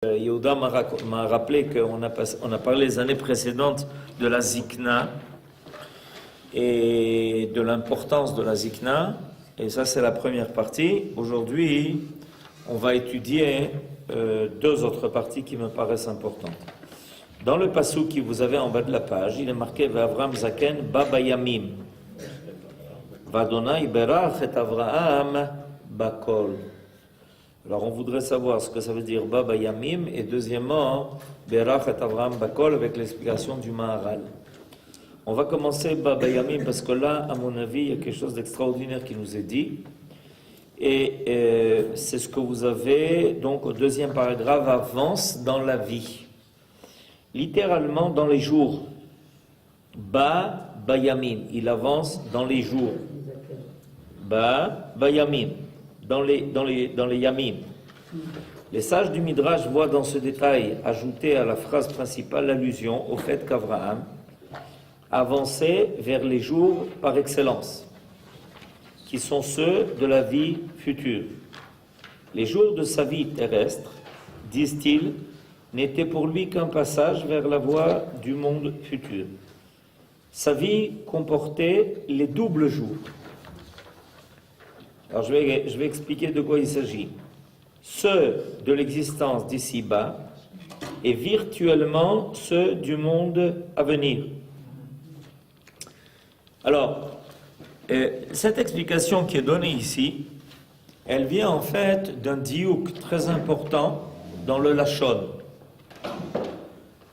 Yehuda m'a rappelé qu'on a parlé les années précédentes de la zikna et de l'importance de la zikna, et ça c'est la première partie. Aujourd'hui, on va étudier deux autres parties qui me paraissent importantes. Dans le passuk que vous avez en bas de la page, il est marqué V'Avram Zaken Baba Yamim. V'Adonai Berach et Avraham Bakol. Alors on voudrait savoir ce que ça veut dire Baba Yamim et deuxièmement Berach et Avraham Bakol avec l'explication du Maharal. On va commencer Baba Yamim parce que là, à mon avis, il y a quelque chose d'extraordinaire qui nous est dit. Et c'est ce que vous avez donc au deuxième paragraphe, avance dans la vie. Littéralement dans les jours. Bayamim, il avance dans les jours. Bayamim, dans les yamim. Les sages du Midrash voient dans ce détail ajouté à la phrase principale l'allusion au fait qu'Abraham avançait vers les jours par excellence, qui sont ceux de la vie future. Les jours de sa vie terrestre, disent-ils, n'était pour lui qu'un passage vers la voie du monde futur. Sa vie comportait les doubles jours. Alors je vais expliquer de quoi il s'agit. Ceux de l'existence d'ici-bas et virtuellement ceux du monde à venir. Alors, cette explication qui est donnée ici, elle vient en fait d'un diouk très important dans le Lachon.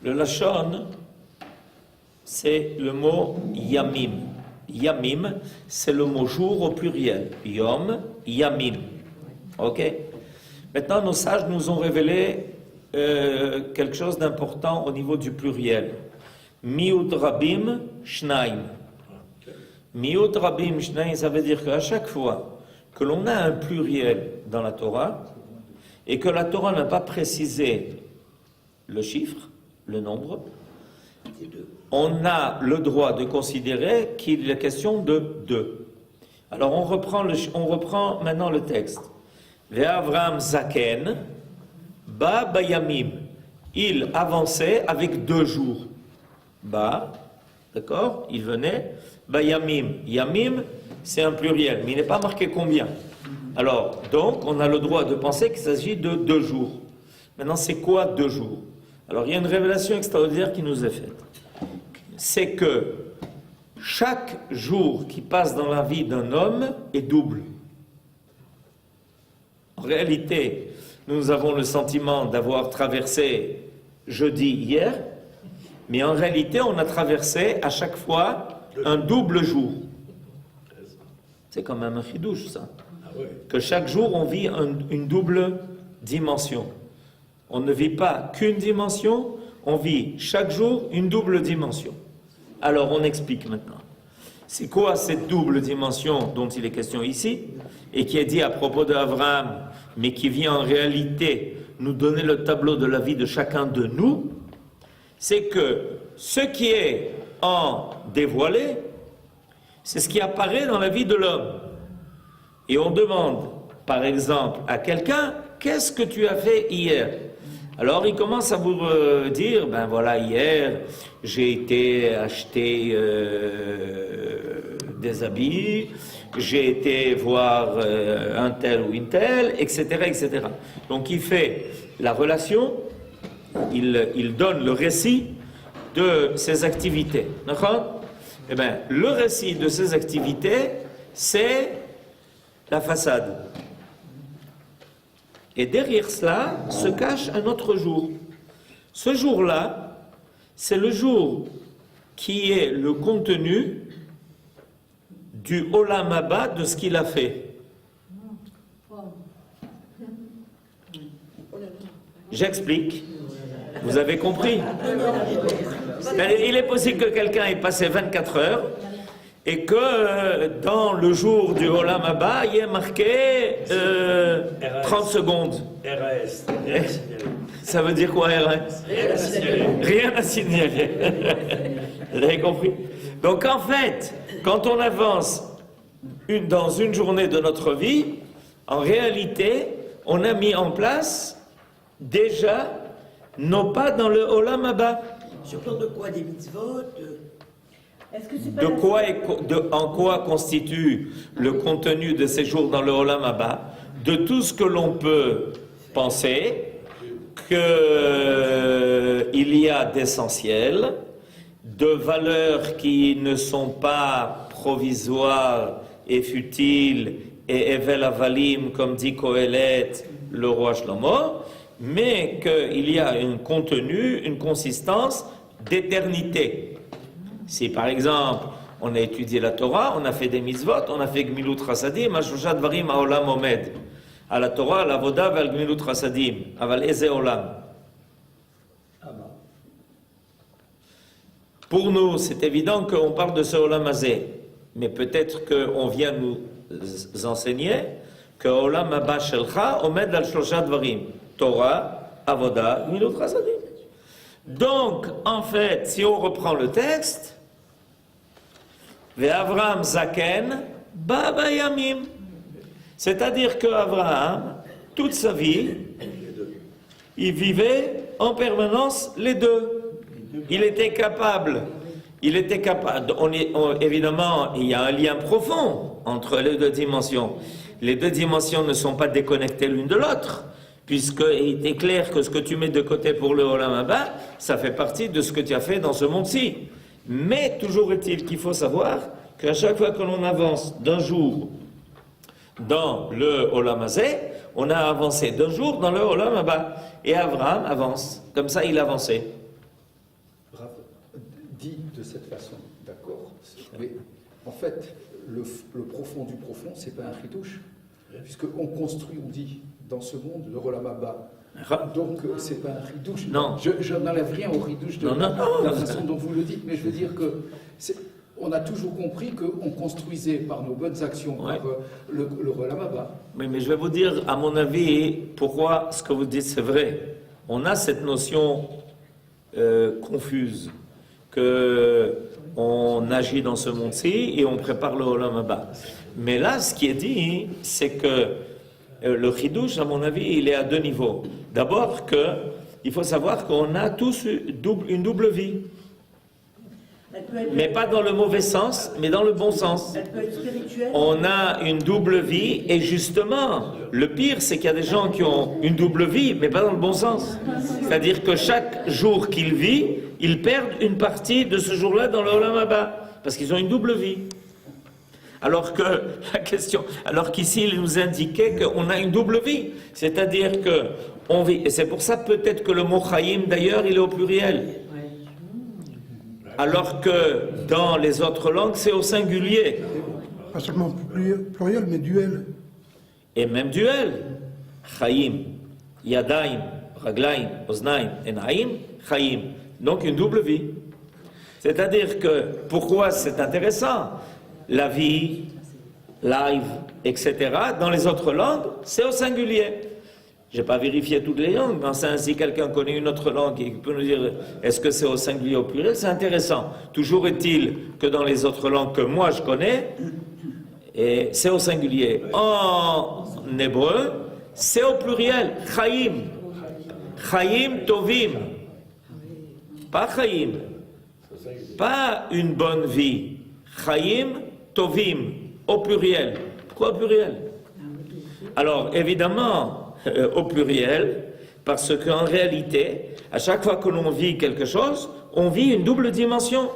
Le Lachon, c'est le mot Yamim. Yamim, c'est le mot jour au pluriel. Yom, Yamim. Ok? Maintenant, nos sages nous ont révélé quelque chose d'important au niveau du pluriel. Miut Rabim Shnaim. Miut Rabim Shnaim, ça veut dire qu'à chaque fois que l'on a un pluriel dans la Torah et que la Torah n'a pas précisé le chiffre, le nombre, on a le droit de considérer qu'il est question de deux. Alors on reprend maintenant le texte. Ve'Avram Zaken, Ba Bayamim. Il avançait avec 2 jours. Ba, d'accord? Il venait. Bayamim. Yamim, c'est un pluriel, mais il n'est pas marqué combien. Alors, donc, on a le droit de penser qu'il s'agit de 2 jours. Maintenant, c'est quoi 2 jours? Alors, il y a une révélation extraordinaire qui nous est faite. C'est que chaque jour qui passe dans la vie d'un homme est double. En réalité, nous avons le sentiment d'avoir traversé jeudi hier, mais en réalité, on a traversé à chaque fois un double jour. C'est quand même un chidouche, ça. Que chaque jour, on vit une double dimension. On ne vit pas qu'une dimension, on vit chaque jour une double dimension. Alors, on explique maintenant. C'est quoi cette double dimension dont il est question ici, et qui est dit à propos d'Abraham, mais qui vient en réalité nous donner le tableau de la vie de chacun de nous? C'est que ce qui est en dévoilé, c'est ce qui apparaît dans la vie de l'homme. Et on demande, par exemple, à quelqu'un, qu'est-ce que tu as fait hier? Alors il commence à vous dire, ben voilà, hier, j'ai été acheter des habits, j'ai été voir un tel ou une telle, etc., etc. Donc il fait la relation, il donne le récit de ses activités. D'accord? Eh bien, le récit de ses activités, c'est la façade. Et derrière cela se cache un autre jour. Ce jour-là, c'est le jour qui est le contenu du Olam Haba de ce qu'il a fait. J'explique. Vous avez compris? Il est possible que quelqu'un ait passé 24 heures et que dans le jour du Olam Haba, il y ait marqué 30 secondes. RAS. Ça veut dire quoi, RAS? Rien à signaler. Rien à signaler. Vous avez compris? Donc en fait, quand on avance dans une journée de notre vie, en réalité, on a mis en place déjà, non pas dans le Olam Haba. Sur plan de quoi? Des mitzvot? Est-ce que c'est pas En quoi constitue le contenu de ces jours dans le Olam Haba? De tout ce que l'on peut penser qu'il y a d'essentiel, de valeurs qui ne sont pas provisoires et futiles et Evel Avalim, comme dit Kohelet, le roi Shlomo, mais qu'il y a un contenu, une consistance d'éternité. Si par exemple, on a étudié la Torah, on a fait des mitzvot, on a fait Gmilut Chasadim, Ashusha Dvarim Haolam Omed. À la Torah, à la Voda, à Gmilut Chasadim, Aval Eze Olam. Pour nous, c'est évident qu'on parle de ce Olam Hazé, mais peut-être qu'on vient nous enseigner que Olam Haba Shelcha Omed al Shlosha Dvarim, Torah, Avoda, Gmilut Chasadim. Donc, en fait, si on reprend le texte, Ve'Avram Zaken Baba Yamim, c'est-à-dire que Abraham, toute sa vie, il vivait en permanence les deux. Il était capable. Évidemment, il y a un lien profond entre les deux dimensions. Les deux dimensions ne sont pas déconnectées l'une de l'autre, puisqu'il est clair que ce que tu mets de côté pour le Olam Haba, ça fait partie de ce que tu as fait dans ce monde-ci. Mais toujours est-il qu'il faut savoir qu'à chaque fois que l'on avance d'un jour dans le Olam Hazé, on a avancé d'un jour dans le Olam Haba. Et Abraham avance. Comme ça, il avançait. Bravo. Dit de cette façon, d'accord. Mais en fait, le profond du profond, c'est pas un ridouche. Puisqu'on construit, on dit, dans ce monde, le Olam Haba. Donc, c'est pas un ridouche. Non. Je n'enlève rien au ridouche de la façon dont vous le dites, mais je veux dire que on a toujours compris qu'on construisait par nos bonnes actions, Ouais. par le Olam Haba. Oui, mais je vais vous dire, à mon avis, pourquoi ce que vous dites c'est vrai. On a cette notion confuse que on agit dans ce monde-ci et on prépare le Olam Haba. Mais là, ce qui est dit, c'est que le chidouche, à mon avis, il est à deux niveaux. D'abord, il faut savoir qu'on a tous une double vie. Mais pas dans le mauvais sens, mais dans le bon sens. Elle peut être spirituelle. On a une double vie, et justement, le pire, c'est qu'il y a des gens qui ont une double vie, mais pas dans le bon sens. C'est-à-dire que chaque jour qu'ils vivent, ils perdent une partie de ce jour-là dans le Olam Haba, parce qu'ils ont une double vie. Alors qu'ici, il nous indiquait qu'on a une double vie. C'est-à-dire que on vit, et c'est pour ça peut-être que le mot Chaim, d'ailleurs, il est au pluriel. Alors que dans les autres langues, c'est au singulier. Pas seulement pluriel, mais duel. Et même duel. Chaim, Yadaim, Raglaim, Oznaim, Enaim, Chaim. Donc une double vie. C'est-à-dire que, pourquoi c'est intéressant? La vie, live, etc., dans les autres langues, c'est au singulier. Je n'ai pas vérifié toutes les langues, mais enfin, si quelqu'un connaît une autre langue et peut nous dire est-ce que c'est au singulier ou au pluriel, c'est intéressant. Toujours est-il que dans les autres langues que moi je connais, et c'est au singulier. En hébreu, c'est au pluriel. Chaim. Chaim tovim. Pas chaim. Pas une bonne vie. Chaim tovim. Au pluriel. Pourquoi au pluriel? Alors, évidemment, au pluriel, parce qu'en réalité, à chaque fois que l'on vit quelque chose, on vit une double dimension.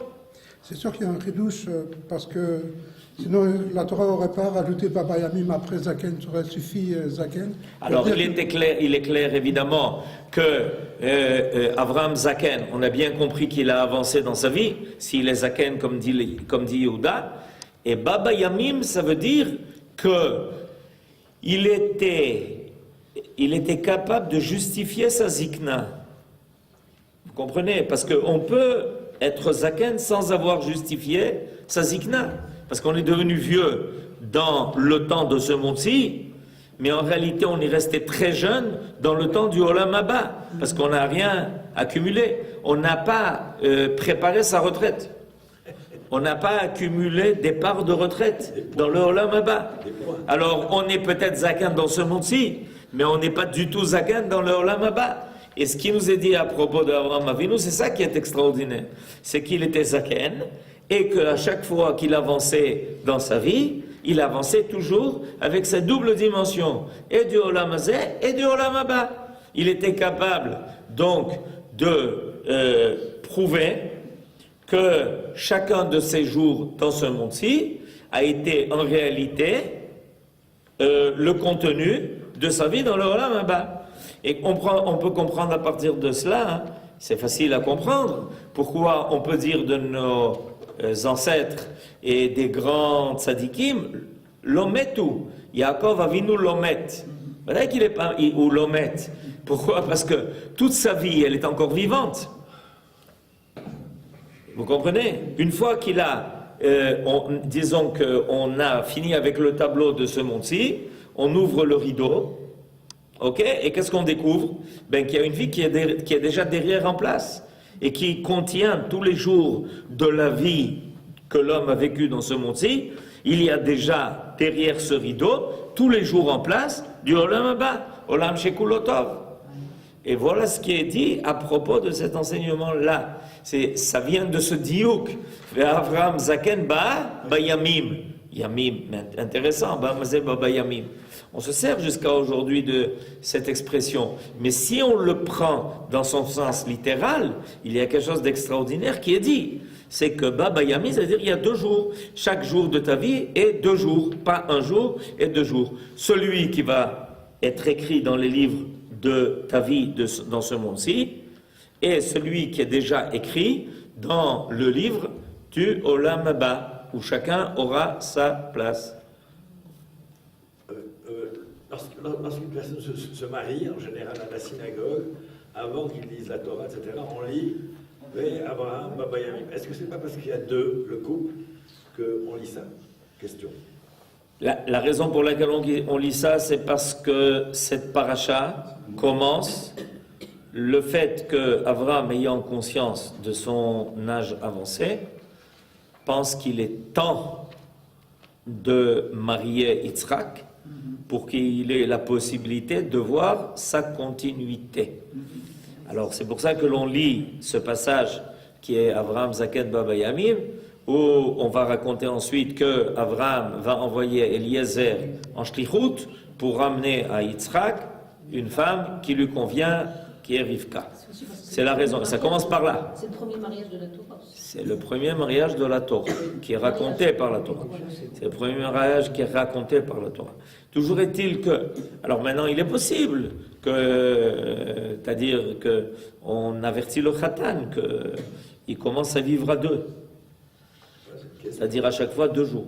C'est sûr qu'il y a un ridouche, parce que sinon la Torah n'aurait pas rajouté Baba Yamim après Zaken, ça aurait suffi Zaken. Alors il est clair évidemment que Avraham Zaken, on a bien compris qu'il a avancé dans sa vie, s'il est Zaken comme dit Yehuda, et Baba Yamim, ça veut dire que il était capable de justifier sa zikna. Vous comprenez? Parce qu'on peut être zaken sans avoir justifié sa zikna. Parce qu'on est devenu vieux dans le temps de ce monde-ci, mais en réalité on est resté très jeune dans le temps du Olam Haba. Parce qu'on n'a rien accumulé. On n'a pas préparé sa retraite. On n'a pas accumulé des parts de retraite dans le Olam Haba. Alors on est peut-être zaken dans ce monde-ci, mais on n'est pas du tout zaken dans le Olam Haba. Et ce qui nous est dit à propos d'Avraham Avinu, c'est ça qui est extraordinaire. C'est qu'il était zaken, et qu'à chaque fois qu'il avançait dans sa vie, il avançait toujours avec cette double dimension, et du Olam Hazé et du Olam Haba. Il était capable donc de prouver que chacun de ces jours dans ce monde-ci a été en réalité le contenu de sa vie dans le Olam Haba. Et on peut comprendre à partir de cela, hein, c'est facile à comprendre, pourquoi on peut dire de nos ancêtres et des grands tzadikim, l'ometu, Yaakov Avinu l'omet. Voilà qu'il est pas, ou l'omet. Pourquoi? Parce que toute sa vie, elle est encore vivante. Vous comprenez? Une fois qu'il a, disons qu'on a fini avec le tableau de ce monde-ci, on ouvre le rideau, ok? Et qu'est-ce qu'on découvre? Ben, qu'il y a une vie qui est déjà derrière en place et qui contient tous les jours de la vie que l'homme a vécu dans ce monde-ci. Il y a déjà derrière ce rideau tous les jours en place du Olam Haba, Olam Shekulotov. Et voilà ce qui est dit à propos de cet enseignement-là. Ça vient de ce diouk. Avraham Zaken Bayamim. Yamim, intéressant, Bayamim. On se sert jusqu'à aujourd'hui de cette expression. Mais si on le prend dans son sens littéral, il y a quelque chose d'extraordinaire qui est dit. C'est que Bayamim, c'est-à-dire il y a 2 jours. Chaque jour de ta vie est 2 jours, pas un jour et 2 jours. Celui qui va être écrit dans les livres de ta vie dans ce monde-ci, et celui qui est déjà écrit dans le livre du Olam Haba, où chacun aura sa place. Lorsqu'une personne se marie, en général à la synagogue, avant qu'il lise la Torah, etc., on lit Abraham, Bayamim. Est-ce que c'est pas parce qu'il y a 2, le couple, qu'on lit ça? Question. La raison pour laquelle on lit ça, c'est parce que cette paracha commence le fait que Abraham, ayant conscience de son âge avancé, pense qu'il est temps de marier Yitzhak pour qu'il ait la possibilité de voir sa continuité. Alors c'est pour ça que l'on lit ce passage qui est Avraham Zaken Bayamim, où on va raconter ensuite que Avraham va envoyer Eliezer en shlichut pour ramener à Yitzhak une femme qui lui convient, qui est Rivka. C'est la raison. Ça commence par là. C'est le premier mariage de la Torah. C'est le premier mariage de la Torah, qui est raconté par la Torah. C'est le premier mariage qui est raconté par la Torah. Toujours est-il que... Alors maintenant, il est possible que... C'est-à-dire qu'on avertit le khatan qu'il commence à vivre à 2. C'est-à-dire à chaque fois 2 jours.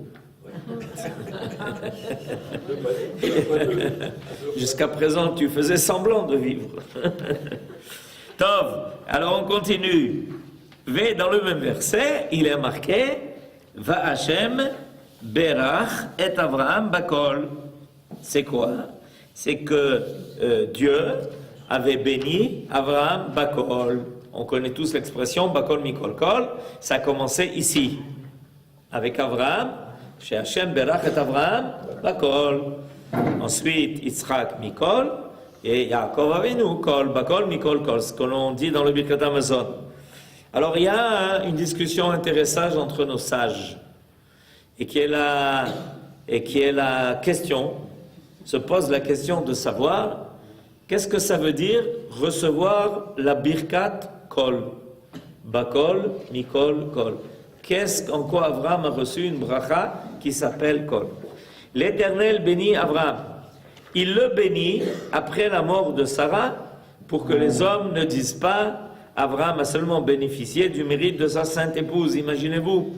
Jusqu'à présent, tu faisais semblant de vivre. Tov, alors on continue. V, dans le même verset, il est marqué Va Hashem berach et Avraham bakol. C'est quoi? C'est que Dieu avait béni Avraham bakol. On connaît tous l'expression bakol mikol kol. Ça a commencé ici, avec Avraham. Chez Hashem berach et Avraham bakol. Ensuite, Yitzhak mikol. Et Yaakov Avinu, kol, bakol, mikol, kol, ce que l'on dit dans le Birkat Hamazon. Alors il y a une discussion intéressante entre nos sages, et qui est la question, se pose la question de savoir, qu'est-ce que ça veut dire recevoir la Birkat Kol, bakol, mikol, kol. En quoi Abraham a reçu une bracha qui s'appelle Kol. L'Éternel bénit Abraham. Il le bénit après la mort de Sarah pour que les hommes ne disent pas Abraham a seulement bénéficié du mérite de sa sainte épouse, imaginez-vous.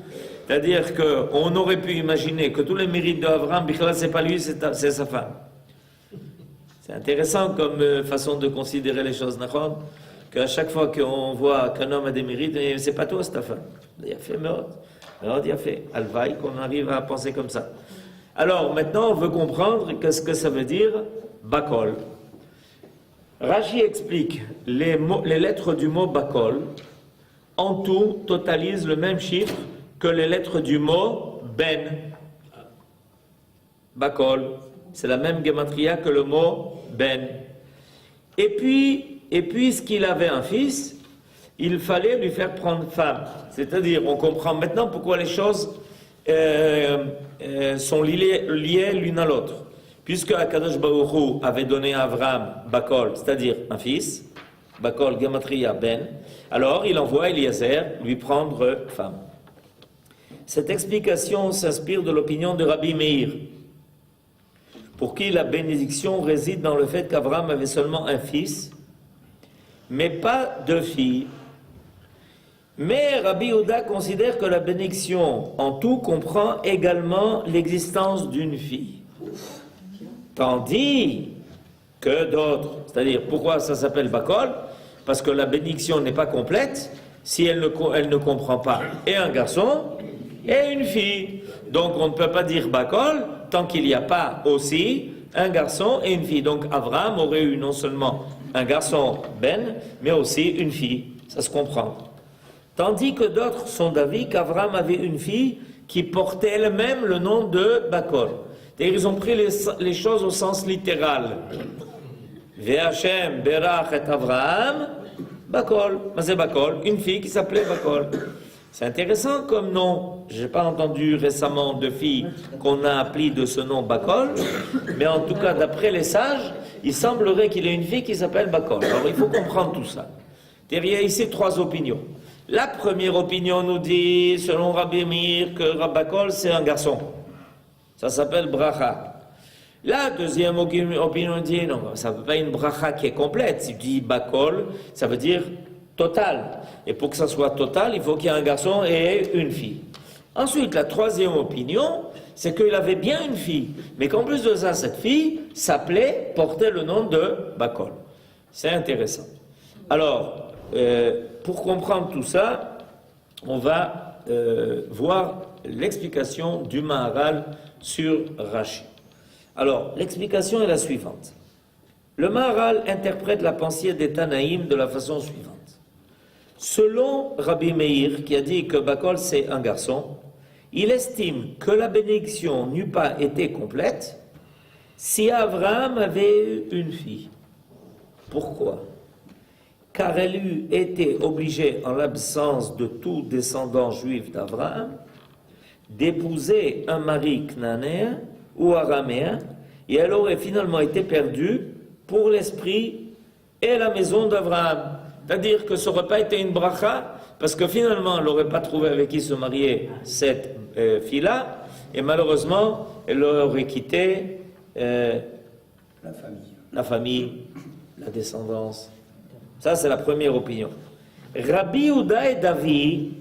C'est-à-dire qu'on aurait pu imaginer que tous les mérites d'Abraham, c'est pas lui, c'est sa femme. C'est intéressant comme façon de considérer les choses, d'accord? Qu'à chaque fois qu'on voit qu'un homme a des mérites, c'est pas toi, c'est ta femme. Il a fait meurtre. Alors il a fait Alvaï qu'on arrive à penser comme ça. Alors maintenant, on veut comprendre qu'est-ce que ça veut dire bakol. Rashi explique les lettres du mot bakol en tout totalisent le même chiffre que les lettres du mot ben. Bakol. c'est la même gematria que le mot ben. Et puisqu'il avait un fils, il fallait lui faire prendre femme. C'est-à-dire, on comprend maintenant pourquoi les choses sont liées l'une à l'autre. Puisque Akadosh Baruch Hu avait donné à Abraham Bakol, c'est-à-dire un fils, Bakol gematria ben, alors il envoie Eliezer lui prendre femme. Cette explication s'inspire de l'opinion de Rabbi Meir, pour qui la bénédiction réside dans le fait qu'Abraham avait seulement un fils, mais pas deux filles. Mais Rabbi Yehuda considère que la bénédiction en tout comprend également l'existence d'une fille. Tandis que d'autres, c'est-à-dire pourquoi ça s'appelle Bakol? Parce que la bénédiction n'est pas complète si elle ne comprend pas et un garçon et une fille. Donc on ne peut pas dire Bakol tant qu'il n'y a pas aussi un garçon et une fille. Donc Abraham aurait eu non seulement un garçon Ben, mais aussi une fille. Ça se comprend. Tandis que d'autres sont d'avis qu'Abraham avait une fille qui portait elle-même le nom de Bakol. C'est-à-dire ils ont pris les choses au sens littéral. Ve'Hashem berach et Abraham Bakol. Mais c'est Bakol, une fille qui s'appelait Bakol. C'est intéressant comme nom. Je n'ai pas entendu récemment de fille qu'on a appelée de ce nom Bakol, mais en tout cas, d'après les sages, il semblerait qu'il y ait une fille qui s'appelle Bakol. Alors il faut comprendre tout ça. Il y a ici trois opinions. La première opinion nous dit, selon Rabbi Meir, que Bakol c'est un garçon. Ça s'appelle Bracha. La deuxième opinion dit, non, ça ne veut pas une Bracha qui est complète. Si tu dis Bakol, ça veut dire total. Et pour que ça soit total, il faut qu'il y ait un garçon et une fille. Ensuite, la troisième opinion, c'est qu'il avait bien une fille, mais qu'en plus de ça, cette fille portait le nom de Bakol. C'est intéressant. Alors, pour comprendre tout ça, on va voir l'explication du Maharal sur Rashi. Alors, l'explication est la suivante. Le Maharal interprète la pensée des Tanaïm de la façon suivante. Selon Rabbi Meir, qui a dit que Bakol c'est un garçon, il estime que la bénédiction n'eût pas été complète si Abraham avait eu une fille. Pourquoi? Car elle eût été obligée, en l'absence de tout descendant juif d'Abraham, d'épouser un mari cananéen ou araméen, et elle aurait finalement été perdue pour l'esprit et la maison d'Abraham. C'est-à-dire que ça n'aurait pas été une bracha, parce que finalement, elle n'aurait pas trouvé avec qui se marier cette fille-là, et malheureusement, elle aurait quitté la famille, la descendance. Ça, c'est la première opinion. Rabbi Yehuda est d'avis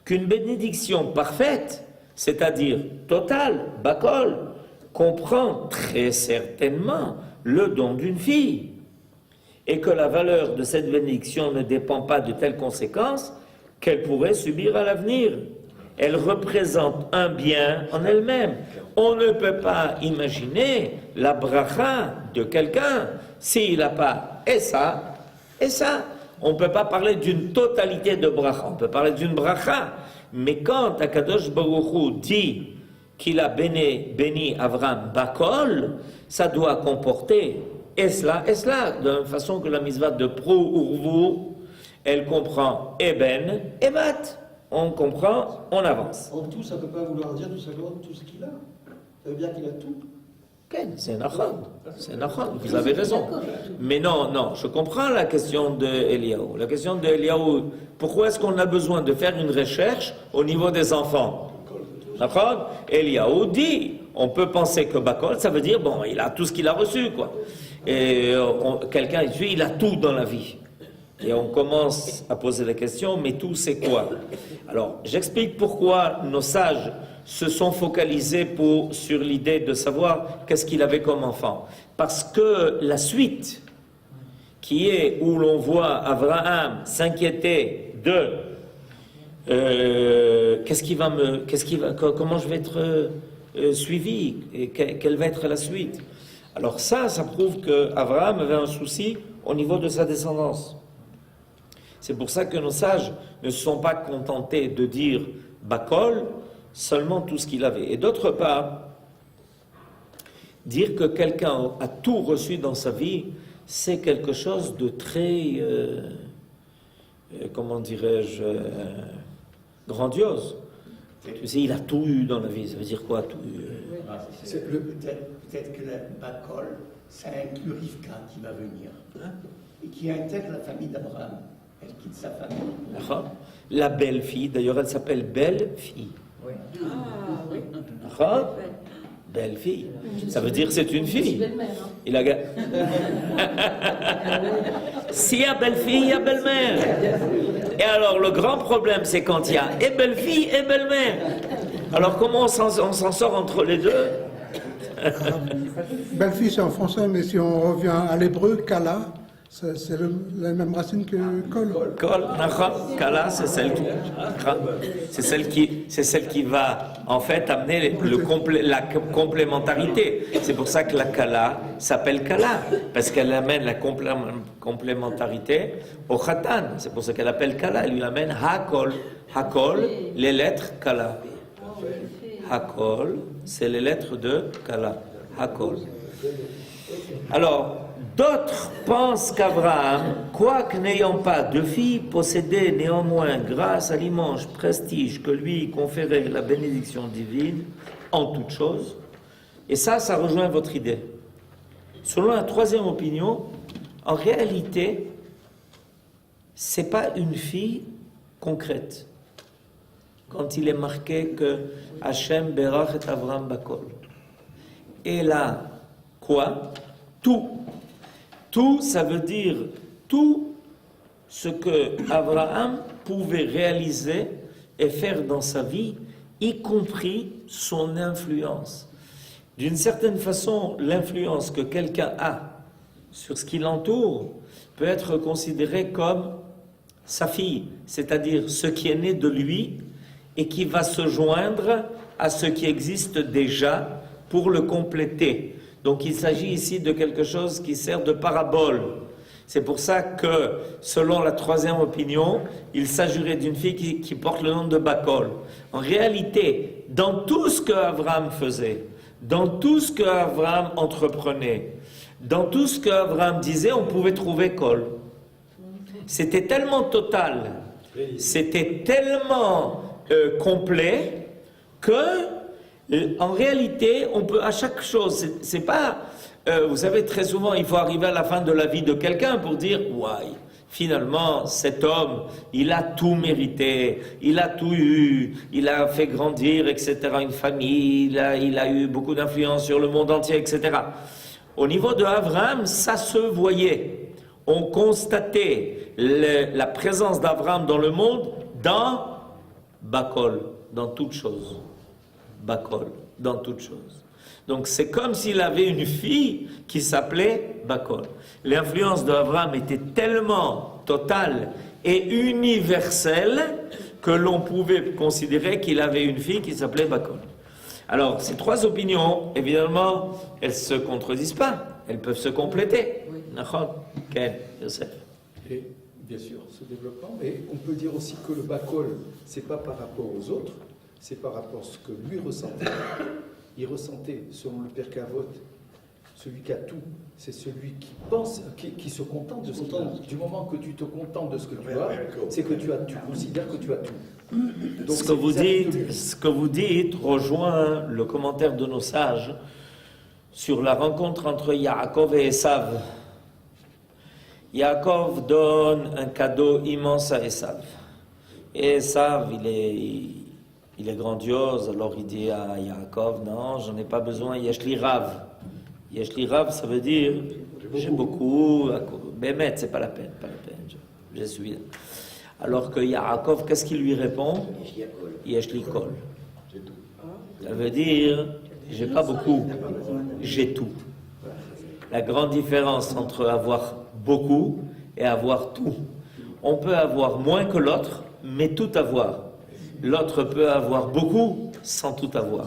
qu'une bénédiction parfaite, c'est-à-dire totale, Bakol, comprend très certainement le don d'une fille, et que la valeur de cette bénédiction ne dépend pas de telles conséquences qu'elle pourrait subir à l'avenir. Elle représente un bien en elle-même. On ne peut pas imaginer la bracha de quelqu'un s'il n'a pas et ça. On ne peut pas parler d'une totalité de bracha, on peut parler d'une bracha. Mais quand Akadosh Baruch Hu dit qu'il a béni Avraham Bakol, ça doit comporter et cela, de la même façon que la mitzvah de Pro Urvu, elle comprend Eben et Bat. On comprend, on avance. En tout, ça ne peut pas vouloir dire tout simplement tout ce qu'il a. Ça veut dire qu'il a tout. C'est Nachon, vous avez raison. Mais non, je comprends la question de Eliaou. La question de Eliaou, pourquoi est-ce qu'on a besoin de faire une recherche au niveau des enfants? D'accord? Eliaou dit, on peut penser que Bakol, ça veut dire, bon, il a tout ce qu'il a reçu, quoi. Et quelqu'un dit, il a tout dans la vie. Et on commence à poser la question, mais tout c'est quoi? Alors, j'explique pourquoi nos sages se sont focalisés sur l'idée de savoir qu'est-ce qu'il avait comme enfant. Parce que la suite, qui est où l'on voit Abraham s'inquiéter de comment je vais être suivi, et quelle va être la suite. Alors ça prouve qu'Abraham avait un souci au niveau de sa descendance. C'est pour ça que nos sages ne se sont pas contentés de dire Bakol, seulement tout ce qu'il avait. Et d'autre part, dire que quelqu'un a tout reçu dans sa vie, c'est quelque chose de très, comment dirais-je, grandiose. Tu sais, il a tout eu dans la vie. Ça veut dire quoi, tout eu? Peut-être que la Bacol, ça inclut Rivka qui va venir, et qui intègre la famille d'Abraham. Elle quitte sa famille. La belle-fille, d'ailleurs, elle s'appelle belle-fille. Ah oui. Belle-fille. Ça veut dire que c'est une fille. Belle-mère, hein. Il a... S'il y a belle-fille, il y a belle-mère. Et alors, le grand problème, c'est quand il y a et belle-fille et belle-mère. Alors, comment on s'en sort entre les deux? Belle-fille, c'est en français, mais si on revient à l'hébreu, kala, c'est la même racine que kol. Kol, kala, c'est celle qui va en fait amener la complémentarité. C'est pour ça que la kala s'appelle kala, parce qu'elle amène la complémentarité au khatan. C'est pour ça qu'elle appelle kala. Elle lui amène hakol. Hakol, les lettres kala. Hakol, c'est les lettres de kala. Hakol. Alors, d'autres pensent qu'Abraham, quoique n'ayant pas de fille, possédait néanmoins, grâce à l'immense prestige que lui conférait la bénédiction divine en toutes choses. Et ça rejoint votre idée. Selon la troisième opinion, en réalité, c'est pas une fille concrète. Quand il est marqué que Hachem berach et Avraham bakol. Et là, quoi? Tout. Tout, ça veut dire tout ce que Abraham pouvait réaliser et faire dans sa vie, y compris son influence. D'une certaine façon, l'influence que quelqu'un a sur ce qui l'entoure peut être considérée comme sa fille, c'est-à-dire ce qui est né de lui et qui va se joindre à ce qui existe déjà pour le compléter. Donc il s'agit ici de quelque chose qui sert de parabole. C'est pour ça que, selon la troisième opinion, il s'agirait d'une fille qui porte le nom de Bacol. En réalité, dans tout ce que Abraham faisait, dans tout ce que Abraham entreprenait, dans tout ce que Abraham disait, on pouvait trouver Col. C'était tellement total, c'était tellement complet que en réalité, on peut à chaque chose, c'est pas, vous savez, très souvent, il faut arriver à la fin de la vie de quelqu'un pour dire, ouais, finalement, cet homme, il a tout mérité, il a tout eu, il a fait grandir, etc., une famille, il a eu beaucoup d'influence sur le monde entier, etc. Au niveau de Abraham, ça se voyait. On constatait la présence d'Abraham dans le monde, dans Bacol, dans toute chose. Bacol, dans toute chose. Donc c'est comme s'il avait une fille qui s'appelait Bacol. L'influence d'Abraham était tellement totale et universelle que l'on pouvait considérer qu'il avait une fille qui s'appelait Bacol. Alors ces trois opinions, évidemment, elles ne se contredisent pas, elles peuvent se compléter. Ken, Yosef. Et bien sûr, ce développement, mais on peut dire aussi que le Bacol, c'est pas par rapport aux autres, c'est par rapport à ce que lui ressentait. Il ressentait, selon le Père Kavot, celui qui a tout, c'est celui qui pense, qui se contente de ce qu'il a. Du moment que tu te contentes de ce que tu as, c'est que tu considères que tu as tout. Donc, ce que vous dites rejoint le commentaire de nos sages sur la rencontre entre Yaakov et Esav. Yaakov donne un cadeau immense à Esav. Et Esav, il est grandiose, alors il dit à Yaakov, non, j'en ai pas besoin, Yeshli Rav. Yeshli Rav, ça veut dire, j'ai beaucoup, Bémet, c'est pas la peine, je suis. Alors que Yaakov, qu'est-ce qu'il lui répond? Yeshli Kol. Ça veut dire, j'ai pas beaucoup, j'ai tout. La grande différence entre avoir beaucoup et avoir tout. On peut avoir moins que l'autre, mais tout avoir. L'autre peut avoir beaucoup sans tout avoir.